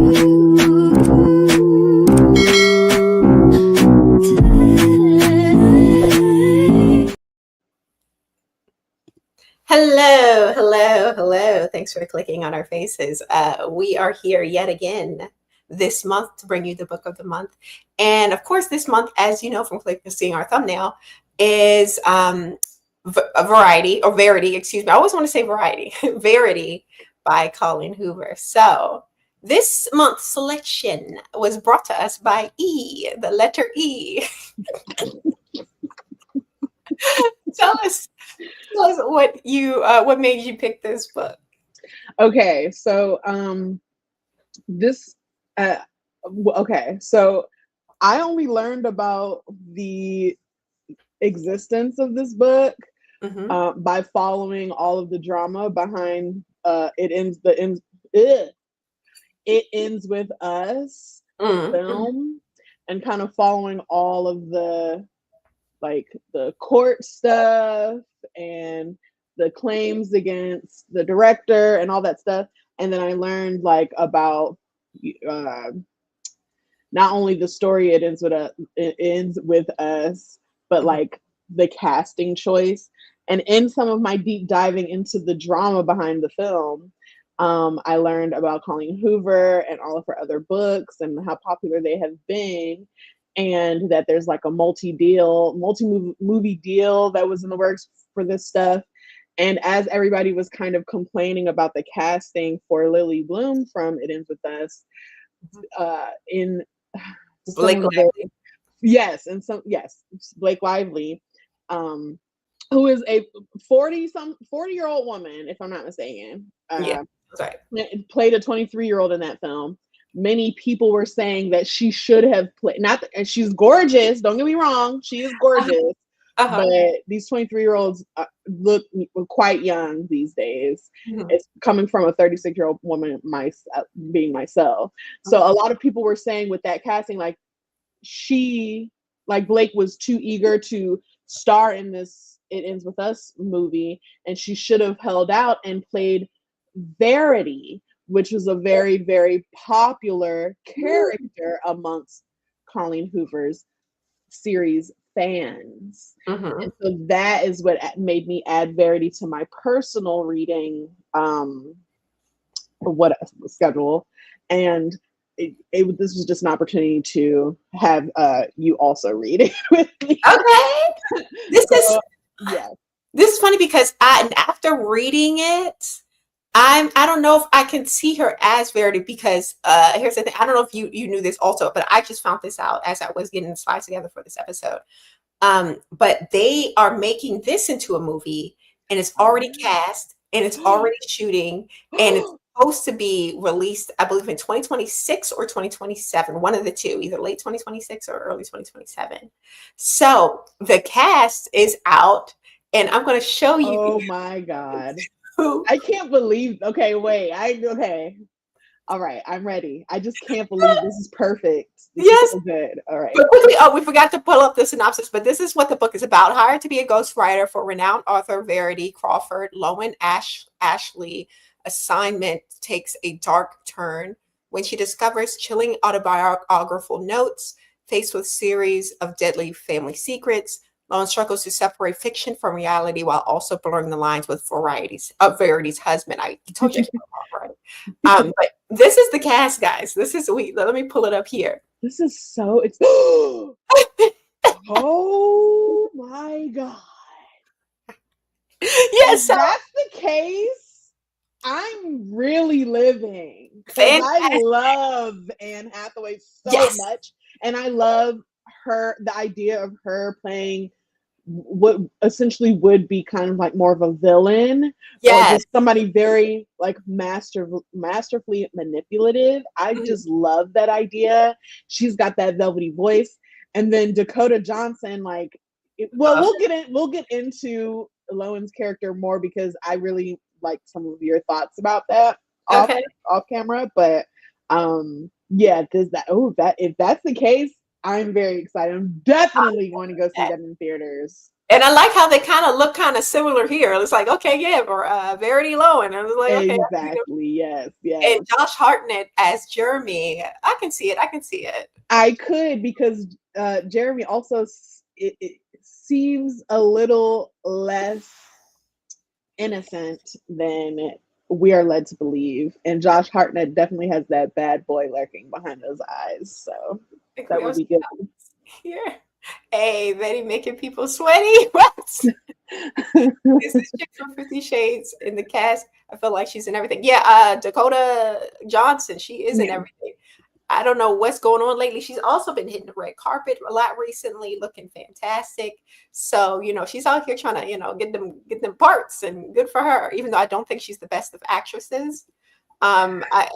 Hello, hello, hello. Thanks for clicking on our faces. We are here yet again this month to bring you the book of the month. And of course, this month, as you know from seeing our thumbnail, is a variety or Verity, excuse me. I always want to say variety, Verity by Colleen Hoover. So this month's selection was brought to us by E, the letter E. Tell us what made you pick this book. Okay, so so I only learned about the existence of this book by following all of the drama behind It Ends With Us film, and kind of following all of the court stuff and the claims against the director and all that stuff. And then I learned about not only the story It Ends With Us, but the casting choice. And in some of my deep diving into the drama behind the film, I learned about Colleen Hoover and all of her other books and how popular they have been, and that there's a multi-movie deal that was in the works for this stuff. And as everybody was kind of complaining about the casting for Lily Bloom from It Ends With Us, in Blake Lively. Blake Lively, who is a 40-year-old woman, if I'm not mistaken. Right. Played a 23-year-old in that film. Many people were saying that she should have played, and she's gorgeous, don't get me wrong, she is gorgeous, but these 23-year-olds look quite young these days. It's coming from a 36-year-old woman, being myself. So a lot of people were saying with that casting, Blake was too eager to star in this It Ends With Us movie, and she should have held out and played Verity, which was a very, very popular character amongst Colleen Hoover's series fans. And so that is what made me add Verity to my personal reading schedule. And this was just an opportunity to have you also read it with me. Okay. This is funny because after reading it, I don't know if I can see her as Verity, because here's the thing. I don't know if you knew this also, but I just found this out as I was getting the slides together for this episode. But they are making this into a movie, and it's already cast, and it's already shooting, and it's supposed to be released, I believe, in 2026 or 2027, one of the two, either late 2026 or early 2027. So the cast is out, and I'm going to show you. Oh my God. I can't believe. Okay, wait. Okay. All right, I'm ready. I just can't believe this is perfect. This is so good. All right. But quickly, we forgot to pull up the synopsis, but this is what the book is about. Hired to be a ghostwriter for renowned author Verity Crawford, Lowen Ashley assignment takes a dark turn when she discovers chilling autobiographical notes. Faced with series of deadly family secrets, Lowen struggles to separate fiction from reality while also blurring the lines with Verity's husband. I told you, right? But this is the cast, guys. Let me pull it up here. This is so. Oh my God! Yes, if that's the case, I'm really living, because I love Anne Hathaway so much, and I love the idea of her playing what essentially would be kind of more of a villain, or just somebody very masterfully manipulative. I just love that idea. She's got that velvety voice, and then Dakota Johnson, we'll get into Lowen's character more, because I really like some of your thoughts about that off camera. But if that's the case, I'm very excited. I'm definitely going to go see that in theaters. And I like how they kind of look kind of similar here. It's like, okay, yeah, or Verity Lowen. I was like, okay, Exactly. Yes. and Yes. Josh Hartnett as Jeremy. I can see it. I can see it. I could because Jeremy also it seems a little less innocent than we are led to believe, and Josh Hartnett definitely has that bad boy lurking behind those eyes. So that would be good. Here. Hey, Betty making people sweaty. What? Is this chick from 50 Shades in the cast? I feel like she's in everything. Yeah, Dakota Johnson, she is in Yeah. everything. I don't know what's going on lately. She's also been hitting the red carpet a lot recently, looking fantastic. So, she's out here trying to, get them parts, and good for her, even though I don't think she's the best of actresses. I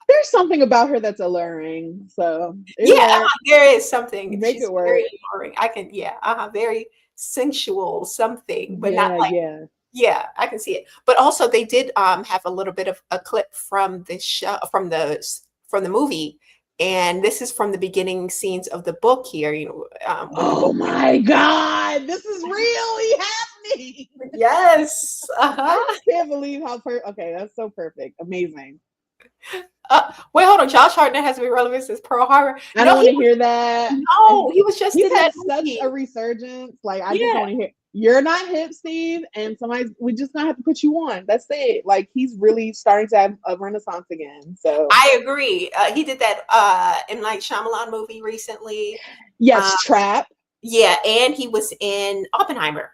There's something about her that's alluring, so it Yeah, works. there is something. Make She's it work. very alluring. I can, yeah, very sensual something, but not Yeah, like, yeah. yeah, I can see it. But also they did have a little bit of a clip from the show, from the movie, and this is from the beginning scenes of the book here, when the Oh book. my God, this is really happening. Yes. I Uh-huh. just can't believe how okay, that's so perfect. Amazing. Wait, hold on. Josh Hartnett has been relevant since Pearl Harbor. I don't want to hear that. No, he was just He's in had that such movie. a resurgence. Like, I just Yeah. don't want to hear you're not hip, Steve, and we just gonna have to put you on. That's it. Like, he's really starting to have a renaissance again. So I agree. He did that M. Night Shyamalan movie recently. yes, Uh, Trap. yeah, and he was in Oppenheimer.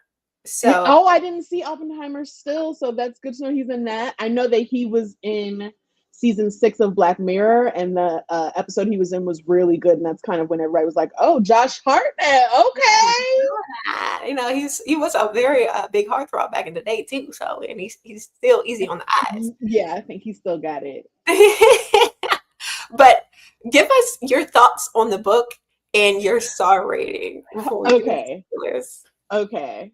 So Oh, I didn't see Oppenheimer still, so that's good to know he's in that. I know that he was in season 6 of Black Mirror, and the episode he was in was really good, and that's kind of when everybody was like, "Oh, Josh Hartnett, okay." he was a very big heartthrob back in the day too. So, and he's still easy on the eyes. Yeah, I think he still got it. But give us your thoughts on the book and your star rating before we get into Okay, spoilers. okay.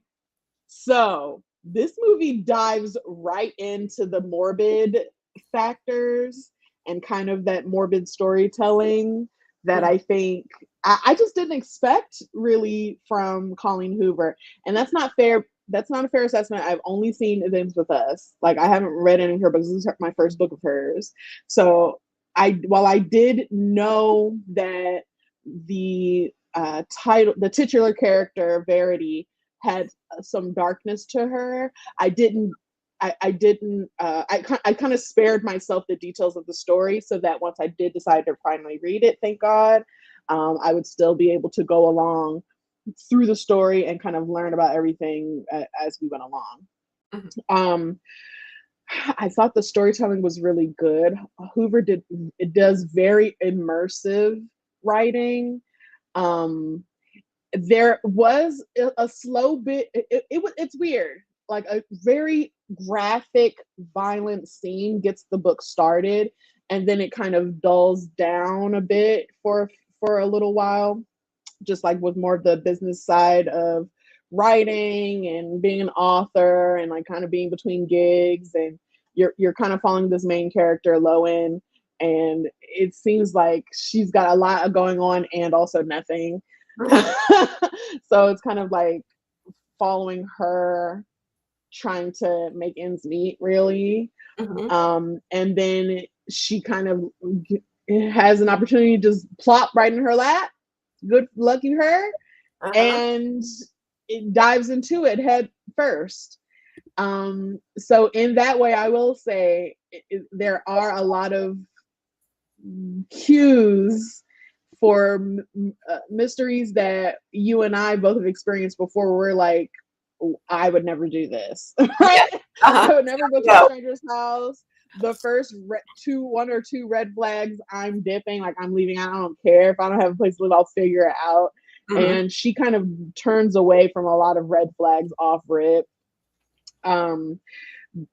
So this movie dives right into the morbid factors and kind of that morbid storytelling that I think I just didn't expect really from Colleen Hoover. And that's not fair. That's not a fair assessment. I've only seen It Ends With Us. Like, I haven't read any of her books. This is my first book of hers. So while I did know that the the titular character, Verity, had some darkness to her, I didn't I kind of spared myself the details of the story so that once I did decide to finally read it, thank God, I would still be able to go along through the story and kind of learn about everything as we went along. Mhm. Um, I thought the storytelling was really good. Hoover does very immersive writing. Um, there was a slow bit. It's weird. Like, a very graphic, violent scene gets the book started, and then it kind of dulls down a bit for a little while, just like with more of the business side of writing and being an author and like kind of being between gigs, and you're kind of following this main character, Lowen, and it seems like she's got a lot going on and also nothing. So it's kind of like following her trying to make ends meet, really. Mhm. And then she kind of has an opportunity to just plop right in her lap. Good lucky her. Uh-huh. And it dives into it head first. So in that way, I will say there are a lot of cues for mysteries that you and I both have experienced before. We're like, I would never do this, Yeah. right? Uh-huh. I would never go to a No. stranger's house. The first one or two red flags, I'm dipping. Like, I'm leaving. I don't care if I don't have a place to live. I'll figure it out. Mhm. And she kind of turns away from a lot of red flags off rip. Um,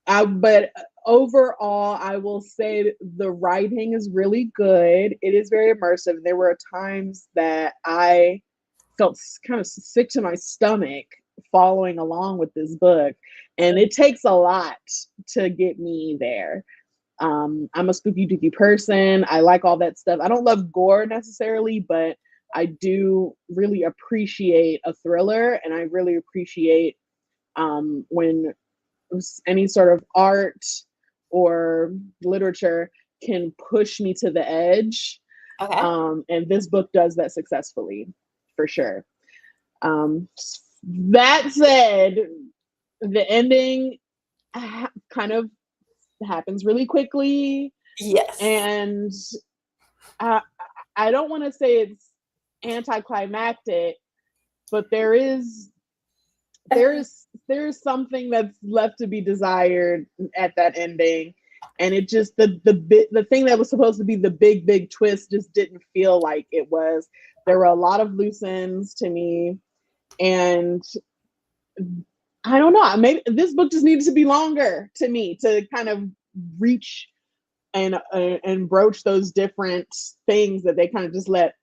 but overall, I will say the writing is really good. It is very immersive. There were times that I felt kind of sick to my stomach following along with this book, and it takes a lot to get me there. I'm a spooky dooky person. I like all that stuff. I don't love gore necessarily, but I do really appreciate a thriller, and I really appreciate when any sort of art or literature can push me to the edge. Okay. And this book does that successfully, for sure. Um, that said, the ending kind of happens really quickly, Yes. and I, I don't want to say it's anticlimactic, but there is something that's left to be desired at that ending, and it just the thing that was supposed to be the big twist just didn't feel like it was. There were a lot of loose ends to me, and I don't know, maybe this book just needed to be longer to me to kind of reach and broach those different things that they kind of just let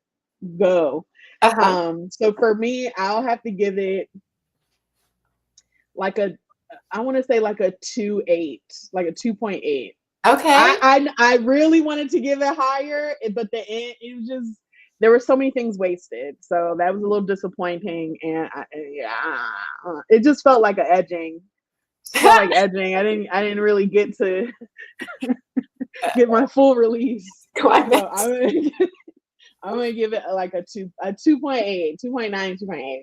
go. Uh-huh. So for me, I'll have to give it like a, I want to say like a 2.8, like a 2.8. Okay. I really wanted to give it higher, but the end, it was just, there were so many things wasted, so that was a little disappointing, and it just felt like an edging. Just felt like edging. I didn't really get to get my full release. So I'm gonna give it like a 2.8, 2.9, 2.8.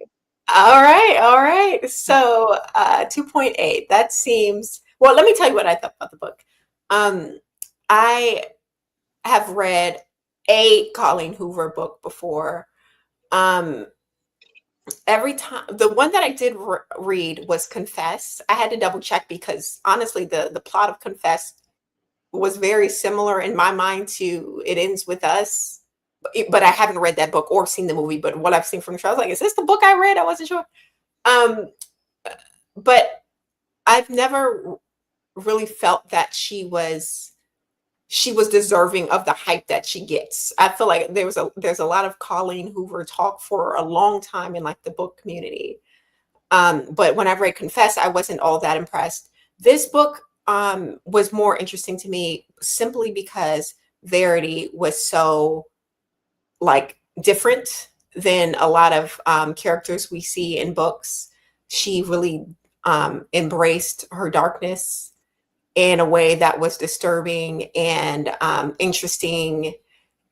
All right, all right. So, 2.8. That seems, well, let me tell you what I thought about the book. Um, I have read a Colleen Hoover book before. Um, every time, the one that I did read was Confess. I had to double check because honestly, the plot of Confess was very similar in my mind to It Ends With Us. But I haven't read that book or seen the movie. But what I've seen from the show, I was like, is this the book I read? I wasn't sure. Um, but I've never really felt that she was deserving of the hype that she gets. I feel like there's a lot of Colleen Hoover talk for a long time in like the book community. But when I read Confess, I wasn't all that impressed. This book was more interesting to me simply because Verity was so like different than a lot of characters we see in books. She really embraced her darkness in a way that was disturbing and interesting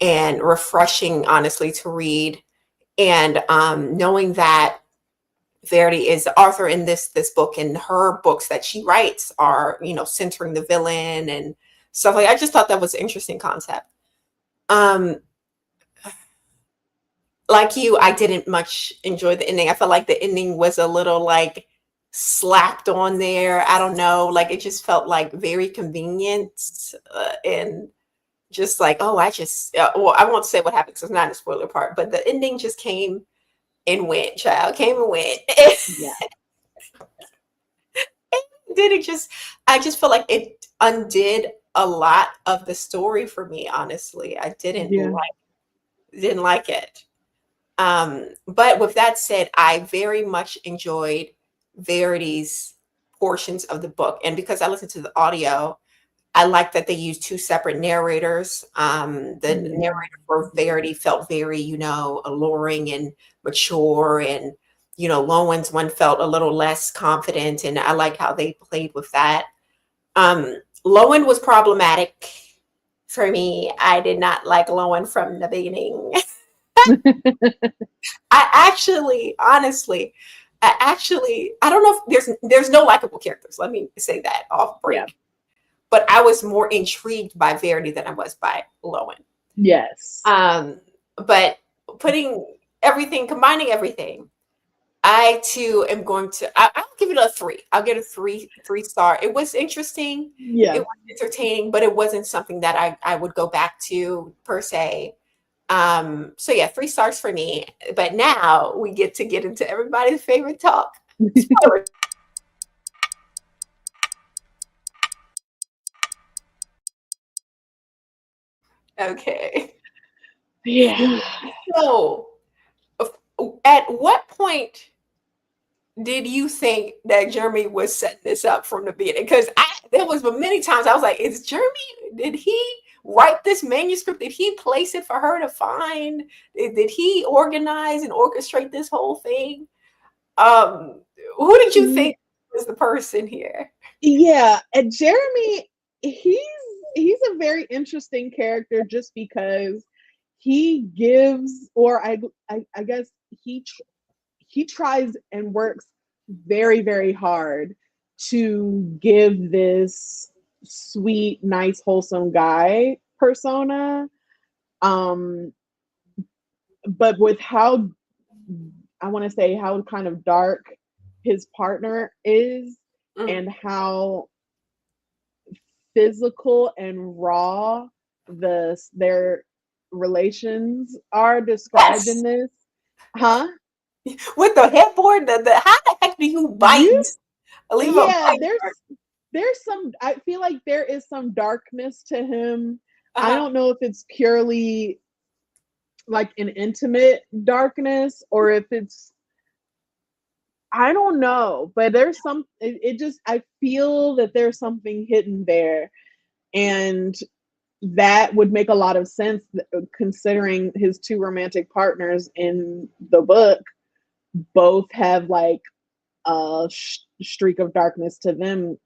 and refreshing, honestly, to read. And knowing that Verity is the author in this book, and her books that she writes are, centering the villain and stuff like. I just thought that was an interesting concept. Um, like you, I didn't much enjoy the ending. I felt like the ending was a little like slapped on there. I don't know, like it just felt like very convenient and just like, oh, well, I won't say what happened because it's not a spoiler part, but the ending just came and went, child, came and went. Yeah. Did it just, I just feel like it undid a lot of the story for me, honestly. I Yeah. didn't like it. But with that said, I very much enjoyed Verity's portions of the book. And because I listened to the audio, I like that they used two separate narrators. The narrator for Verity felt very, alluring and mature, and Lowen's one felt a little less confident, and I like how they played with that. Lowen was problematic for me. I did not like Lowen from the beginning. I actually, honestly, I don't know if there's no likable characters. Let me say that off break. Yeah. But I was more intrigued by Verity than I was by Lowen. Yes. But combining everything, I too am going to. I'll give it a 3. I'll get a 3 star. It was interesting. Yeah. It was entertaining, but it wasn't something that I would go back to per se. So yeah, 3 stars for me. But now we get into everybody's favorite talk. Okay. Yeah. So, at what point did you think that Jeremy was setting this up from the beginning? Because there was many times I was like, "Is Jeremy? Did he? write this manuscript? Did he place it for her to find? Did he organize and orchestrate this whole thing? Who did you think was the person here? Yeah, and Jeremy, he's a very interesting character just because he gives, or I guess he tries and works very, very hard to give this sweet, nice, wholesome guy persona. Um, but with how, I want to say, how kind of dark his partner is, and how physical and raw their relations are described in this. Huh? With the headboard, how the heck do you bite? Leave a Yeah, bite there's some, I feel like there is some darkness to him. I Uh-huh. don't know if it's purely like an intimate darkness or if it's, I don't know, but there's some, it just, I feel that there's something hidden there. And that would make a lot of sense considering his two romantic partners in the book both have like a streak of darkness to them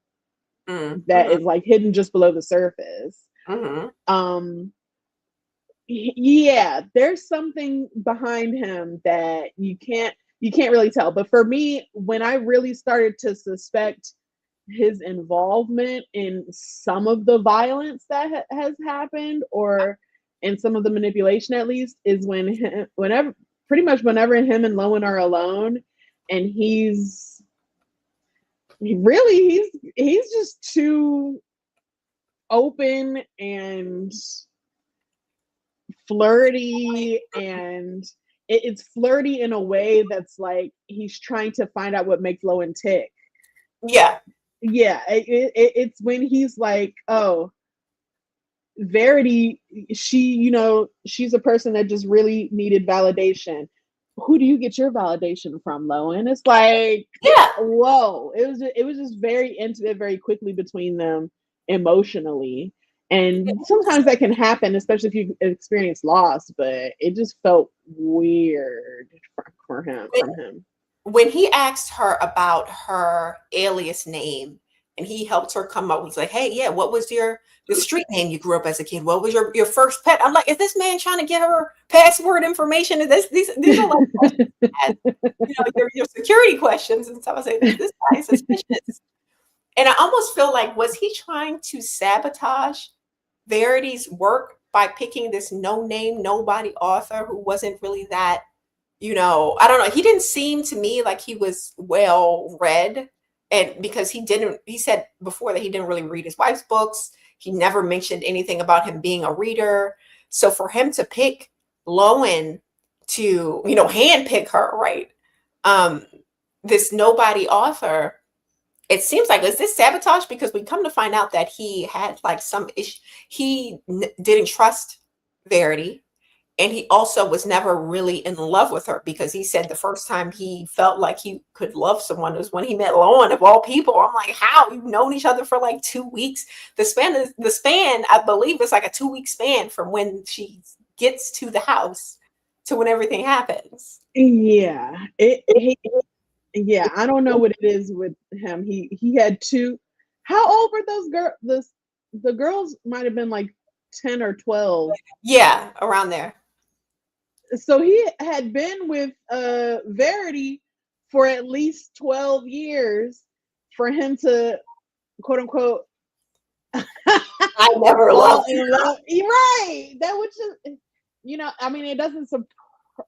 that is like hidden just below the surface. Um, yeah, there's something behind him that you can't really tell. But for me, when I really started to suspect his involvement in some of the violence that has happened, or in some of the manipulation at least, is whenever pretty much whenever him and Lowen are alone, and he's just too open and flirty, and it's flirty in a way that's like he's trying to find out what makes Lowen tick. Yeah. Yeah, it's when he's like, oh, Verity, she's a person that just really needed validation. Who do you get your validation from, Lowen? It's like, Yeah. whoa, it was just very intimate very quickly between them emotionally. And sometimes that can happen, especially if you experience loss, but it just felt weird from him. When he asked her about her alias name and he helped her come up with like, hey, yeah, what was the street name you grew up as a kid? What was your first pet? I'm like, is this man trying to get her password information? These are like your security questions and stuff. I say, this guy is suspicious. And I almost feel like, was he trying to sabotage Verity's work by picking this no-name, nobody author who wasn't really that, I don't know. He didn't seem to me like he was well read. And because he said before that he didn't really read his wife's books. He never mentioned anything about him being a reader. So for him to pick Lowen to, hand pick her, right? This nobody author, it seems like, is this sabotage? Because we come to find out that he had like some issue. He didn't trust Verity. And he also was never really in love with her, because he said the first time he felt like he could love someone was when he met Lowen, of all people. I'm like, how? You've known each other for like 2 weeks. The span, I believe, is like a 2-week span from when she gets to the house to when everything happens. Yeah. Yeah, I don't know what it is with him. He had two. How old were those girls? The girls might have been like 10 or 12. Yeah, around there. So he had been with Verity for at least 12 years for him to, quote unquote, I never loved you. Right. That would just, I mean, it doesn't,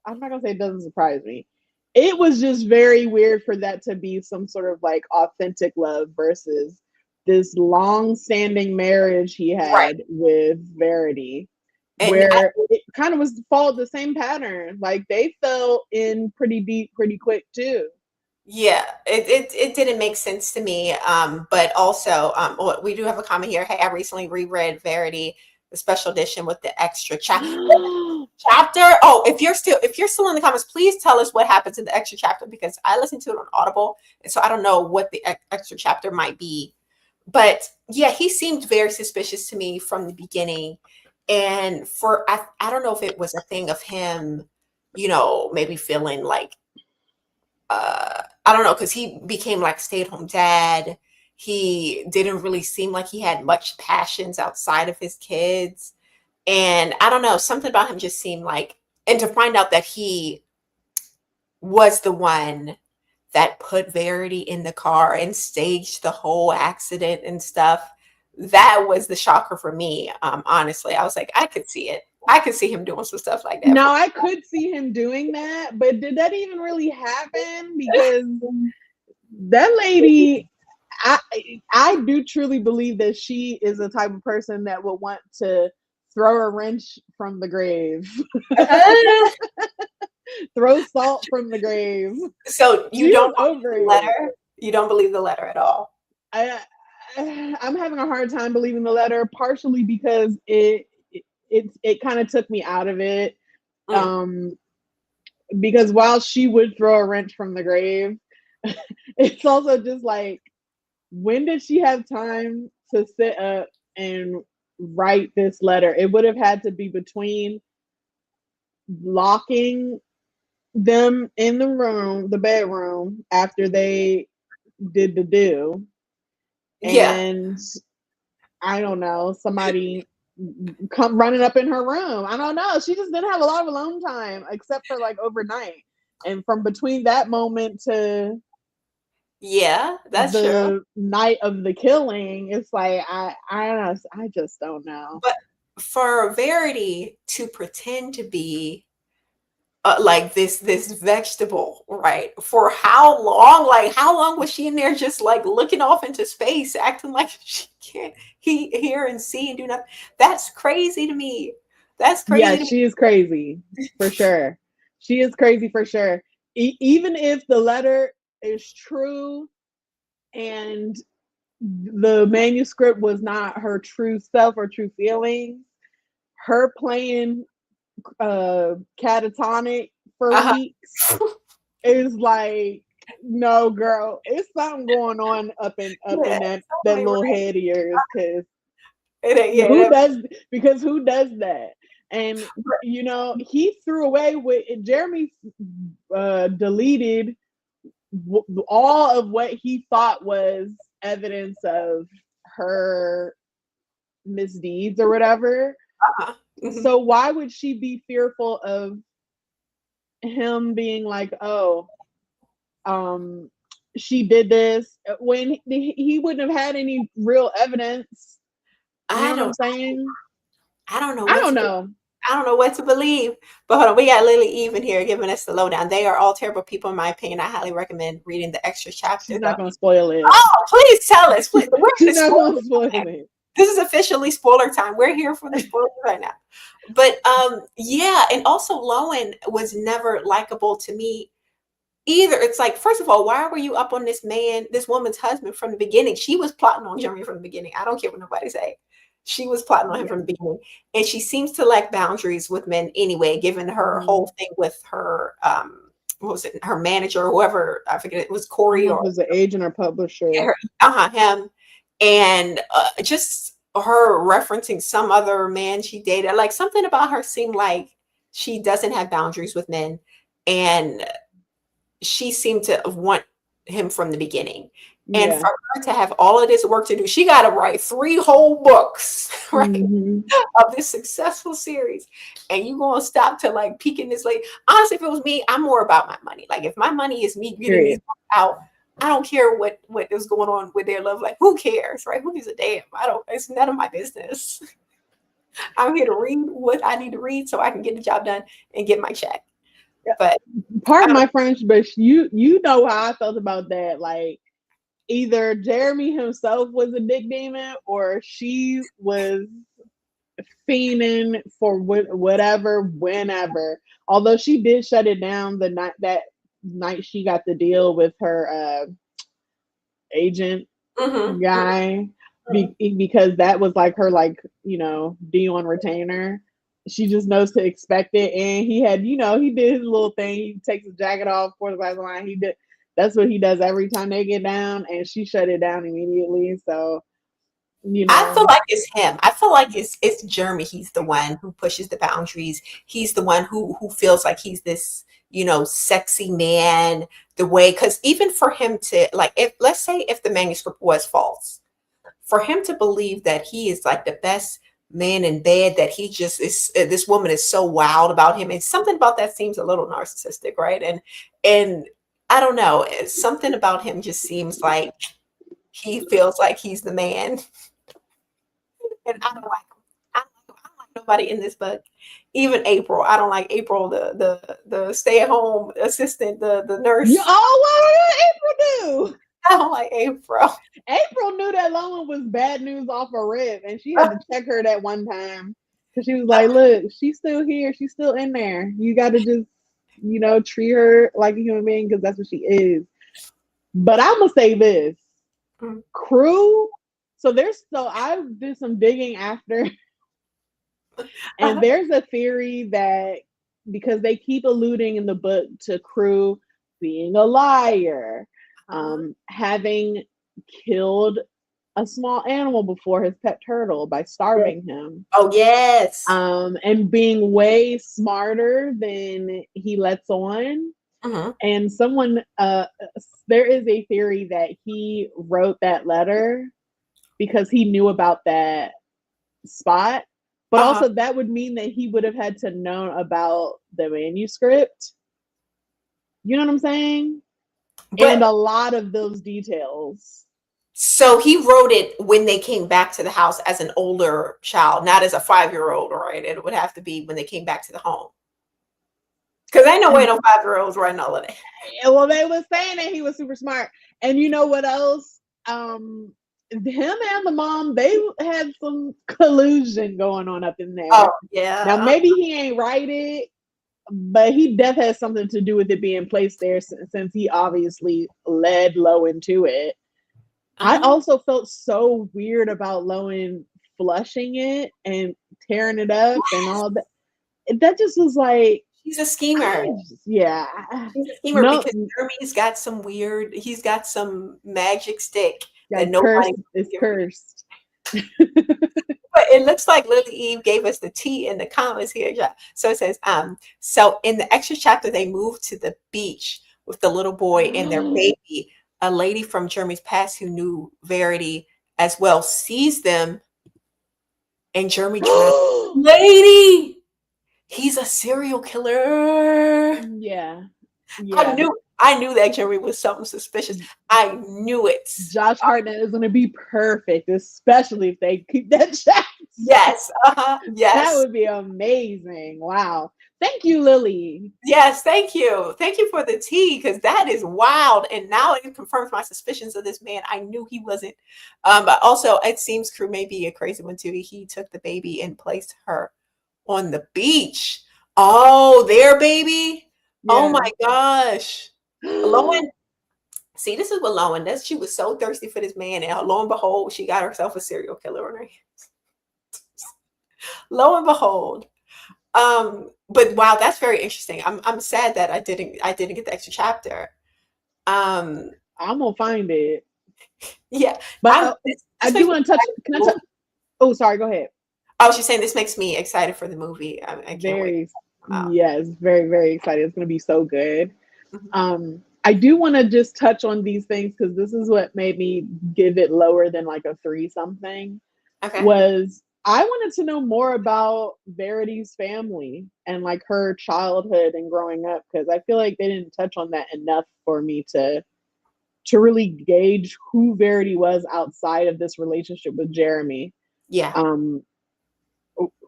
I'm not going to say it doesn't surprise me. It was just very weird for that to be some sort of like authentic love versus this long-standing marriage he had with Verity, where it kind of followed the same pattern. Like they fell in pretty deep, pretty quick too. Yeah, it didn't make sense to me. But also, we do have a comment here. Hey, I recently reread Verity, the special edition with the extra chapter. Oh, if you're still in the comments, please tell us what happens in the extra chapter, because I listened to it on Audible, and so I don't know what the extra chapter might be. But yeah, he seemed very suspicious to me from the beginning. And I don't know if it was a thing of him, maybe feeling like, I don't know, because he became like stay-at-home dad. He didn't really seem like he had much passions outside of his kids. And I don't know, something about him just seemed like, and to find out that he was the one that put Verity in the car and staged the whole accident and stuff. That was the shocker for me. Honestly, I was like, I could see it. I could see him doing some stuff like that. Now I could see him doing that, but did that even really happen? Because that lady, I do truly believe that she is the type of person that would want to throw a wrench from the grave. Throw salt from the grave. So you don't believe the letter? You don't believe the letter at all? I'm having a hard time believing the letter, partially because it kind of took me out of it. Because while she would throw a wrench from the grave, it's also just like, when did she have time to sit up and write this letter? It would have had to be between locking them in the bedroom after they did the do, and I don't know, somebody come running up in her room. I don't know. She just didn't have a lot of alone time, except for like overnight. And from between that moment to that's the true. night of the killing, it's like I just don't know. But for Verity to pretend to be like this vegetable, right? For how long? Like how long was she in there just like looking off into space, acting like she can't hear and see and do nothing? That's crazy to me. That's crazy Yeah, to me. she is crazy for sure. She is crazy for sure. Even if the letter is true and the manuscript was not her true self or true feelings, her playing catatonic for weeks is like, no, girl, it's something going on up in that little head of yours, because who does that? And he threw away with Jeremy deleted all of what he thought was evidence of her misdeeds or whatever. So why would she be fearful of him being like, oh, she did this, when he wouldn't have had any real evidence? You know what I'm saying? I don't know I what don't to know. I don't know what to believe. But hold on, we got Lily Eve in here giving us the lowdown. They are all terrible people, in my opinion. I highly recommend reading the extra chapter, She's though. not going to spoil it. Oh, please tell us. Please. We're in She's the not going to spoil time. it. This is officially spoiler time. We're here for the spoilers right now. But yeah, and also Lowen was never likable to me either. It's like, first of all, why were you up on this woman's husband from the beginning? She was plotting on Jeremy from the beginning. I don't care what nobody say. She was plotting on him from the beginning. And she seems to lack boundaries with men anyway, given her whole thing with her what was it, her manager or whoever, I forget, it was Corey, or it was an agent or publisher. Him. And just her referencing some other man she dated, like something about her seemed like she doesn't have boundaries with men. And she seemed to want him from the beginning. And for her to have all of this work to do, she got to write 3 whole books, right, of this successful series. And you gonna stop to like peeking this lady. Honestly, if it was me, I'm more about my money. Like if my money is me getting these books out, I don't care what is going on with their love. Like who cares, right? Who gives a damn? It's none of my business. I'm here to read what I need to read so I can get the job done and get my check. But pardon my French, but you know how I felt about that. Like either Jeremy himself was a dick demon, or she was fiending for whatever, whenever. Although she did shut it down that night she got the deal with her agent guy, because that was like her, like, D1 retainer. She just knows to expect it. And he had, he did his little thing. He takes his jacket off for the glass of wine. That's what he does every time they get down, and she shut it down immediately. So you I feel know. like it's him. I feel like it's Jeremy. He's the one who pushes the boundaries. He's the one who feels like he's this, sexy man. The way, because even for him to like, if let's say if the manuscript was false, for him to believe that he is like the best man in bed, that he just is, this woman is so wild about him, and something about that seems a little narcissistic, right? And I don't know, something about him just seems like he feels like he's the man, and I don't like him. I don't like nobody in this book. Even April, I don't like April, the stay at home assistant, the You nurse. oh, what did April do? I don't like April. April knew that Lowen was bad news off a rip, and she had to check her that one time because she was like, "Look, she's still here. She's still in there. You got to just, treat her like a human being because that's what she is." But I'm gonna say this, Mm. crew. So I did some digging after, and Uh-huh. there's a theory that because they keep alluding in the book to Crew being a liar, Uh-huh. having killed a small animal before his pet turtle by starving him, Oh yes. and being way smarter than he lets on. Hmm. And there is a theory that he wrote that letter because he knew about that spot. But Uh-huh. also, that would mean that he would have had to know about the manuscript. You know what I'm saying? And But a lot of those details. so he wrote it when they came back to the house as an older child, not as a 5-year old, right? It would have to be when they came back to the home. Because ain't no way no 5-year olds writing all of that. Well, they were saying that he was super smart. And you know what else? Him and the mom, they had some collusion going on up in Oh, there. Now, yeah. maybe he ain't write it, but he definitely has something to do with it being placed there since he obviously led Lowen to it. I Uh-huh. also felt so weird about Lowen flushing it and tearing it up and all that. That just was like, He's a schemer. yeah, He's a schemer no, because Jeremy's got some weird, he's got some magic stick that like nobody cursed, can it's get rid of. cursed. But it looks like Lily Eve gave us the tea in the comments here. Yeah. So it says, so in the extra chapter, they moved to the beach with the little boy and their baby. A lady from Jeremy's past who knew Verity as well sees them, and Jeremy drowns. Lady, he's a serial killer. Yeah, I yeah. knew I knew that Jeremy was something suspicious. I knew it. Josh Hartnett is going to be perfect, especially if they keep that chat. Yes. Uh-huh. That Yes. would be amazing. Wow. Thank you, Lily. Yes, thank you. Thank you for the tea, because that is wild. And now it confirms my suspicions of this man. I knew he wasn't. But also, it seems Crew may be a crazy one too. He took the baby and placed her on the beach. Oh, their baby. Oh Yeah. my gosh. Lowen, see, this is what Lowen does. She was so thirsty for this man, and lo and behold, she got herself a serial killer on her hands. Lo and behold. But wow, that's very interesting. I'm sad that I didn't get the extra chapter. Um, I'm going to find it. yeah, But I'm. This I do makes me want to touch. excited for Can I the touch? movie. Oh, sorry. Go ahead. I was just saying this makes me excited for the movie. I can't wait Very, to come out. yes, very, very excited. It's going to be so good. Mhm. I do want to just touch on these things because this is what made me give it lower than like a 3 something. Okay. Was I wanted to know more about Verity's family and like her childhood and growing up because I feel like they didn't touch on that enough for me to really gauge who Verity was outside of this relationship with Jeremy. Yeah. Um,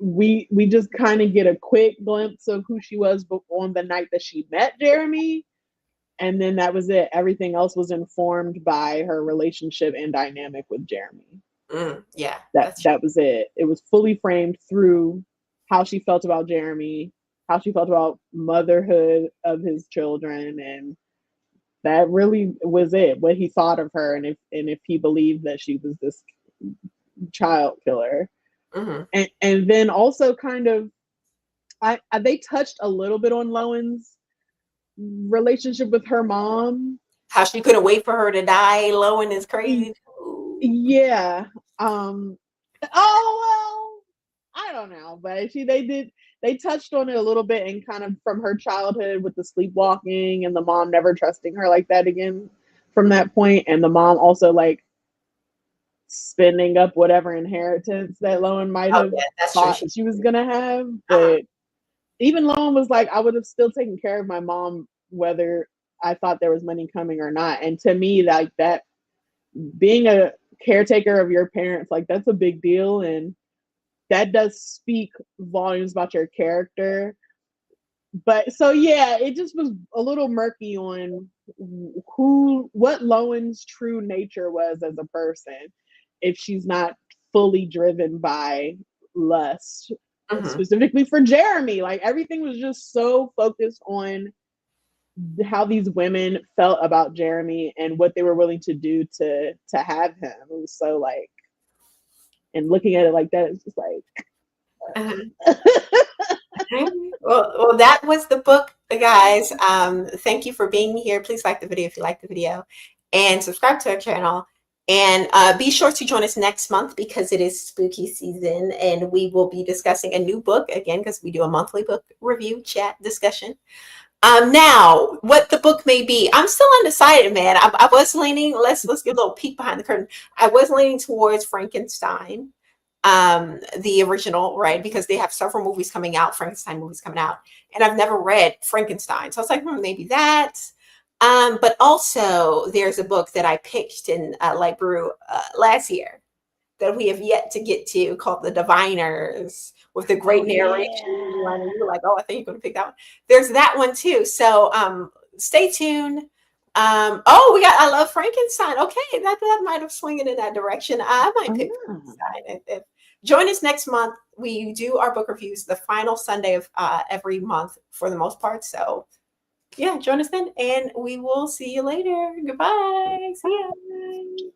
we just kind of get a quick glimpse of who she was on the night that she met Jeremy, and then that was it. Everything else was informed by her relationship and dynamic with Jeremy. Yeah. that That's true. that was it. It was fully framed through how she felt about Jeremy, how she felt about motherhood of his children, and that really was it. What he thought of her, and if he believed that she was this child killer, Hmm. and then also kind of, they touched a little bit on Lowen's relationship with her mom. How she couldn't wait for her to die. Lowen is crazy too. Yeah, Um, oh well, I don't know, but they touched on it a little bit and kind of from her childhood with the sleepwalking and the mom never trusting her like that again from that point, and the mom also like spending up whatever inheritance that Loan might Oh have yeah, that's true. thought she was gonna have. Uh-huh. But even Loan was like, I would have still taken care of my mom whether I thought there was money coming or not. And to me, like that being a caretaker of your parents, like that's a big deal, and that does speak volumes about your character. But so yeah, it just was a little murky on what Lowen's true nature was as a person if she's not fully driven by lust, Mm-hmm. specifically for Jeremy. Like everything was just so focused on how these women felt about Jeremy and what they were willing to do to have him. It was so like, and looking at it like that, it's just like. Uh-huh. Well, that was the book, guys. Thank you for being here. Please like the video if you like the video, and subscribe to our channel. And be sure to join us next month because it is spooky season, and we will be discussing a new book again because we do a monthly book review chat discussion. Now, what the book may be, I'm still undecided, man. I was leaning. Let's get a little peek behind the curtain. I was leaning towards Frankenstein, the original, right? Because they have several movies coming out, Frankenstein movies coming out, and I've never read Frankenstein, so I was like, maybe that. But also, there's a book that I pitched in Light Brew last year that we have yet to get to called The Diviners with the great Oh narration. yeah. And you're like, oh, I think you're going to pick that one. There's that one too. So stay tuned. Oh, I love Frankenstein. Okay, that might have swung it in that direction. I might pick Frankenstein. Join us next month. We do our book reviews the final Sunday of every month for the most part. So yeah, join us then, and we will see you later. Goodbye. See ya. Bye.